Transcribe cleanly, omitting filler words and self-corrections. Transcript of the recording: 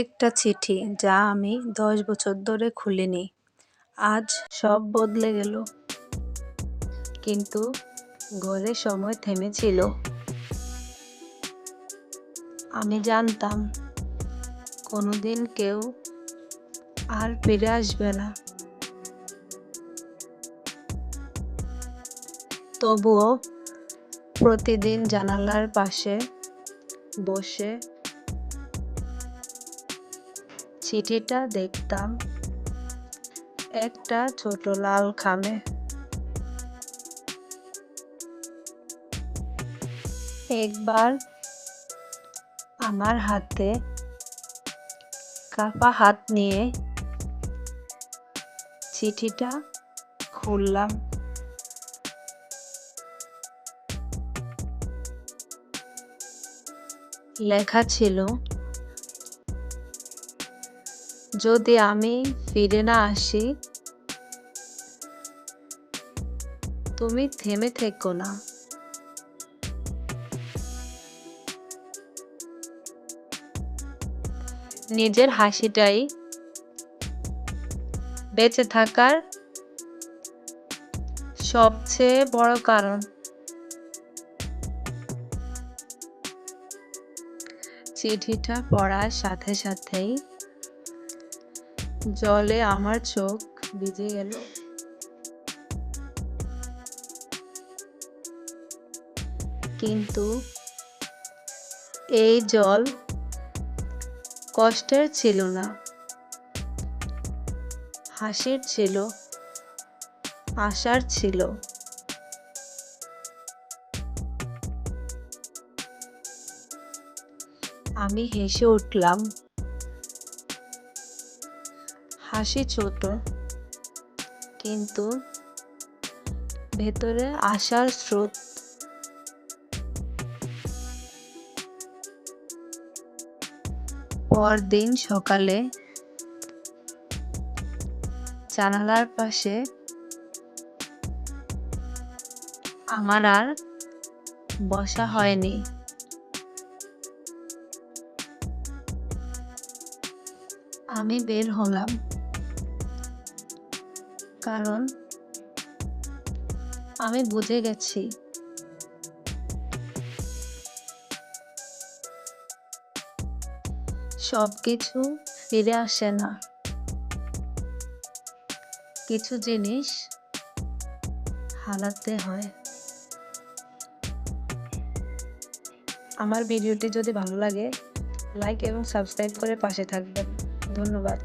একটা চিঠি যা আমি 10 বছর ধরে খুলিনি। আজ সব বদলে গেল। কিন্তু ঘরে সময় থেমেছিল। আমি জানতাম কোনোদিন কেউ আর ফিরে আসবে না। তবুও প্রতিদিন জানালার পাশে বসে চিঠিটা দেখতাম একটা ছোট লাল খামে। একবার আমার হাতে কাঁপা হাত নিয়ে চিঠিটা খুললাম। লেখা ছিল, যদি আমি ফিরে না আসি, তুমি থেমে থেকো না। নিজের হাসিটাই বেঁচে থাকার সবচেয়ে বড় কারণ। চিঠিটা পড়ার সাথে সাথেই জলে আমার চোখ ভিজে গেল। কিন্তু এই জল কষ্টের ছিল না, হাসির ছিল, আশার ছিল। আমি হেসে উঠলাম। হাসি ছোট, কিন্তু ভেতরে আশার স্রোত। পরদিন সকালে জানালার পাশে আমার আর বসা হয়নি। আমি বের হলাম, কারণ আমি বুঝে গেছি সবকিছু ফিরে আসে না। কিছু জিনিস হারাতে হয়। আমার ভিডিওটি যদি ভালো লাগে, লাইক এবং সাবস্ক্রাইব করে পাশে থাকবেন। ধন্যবাদ।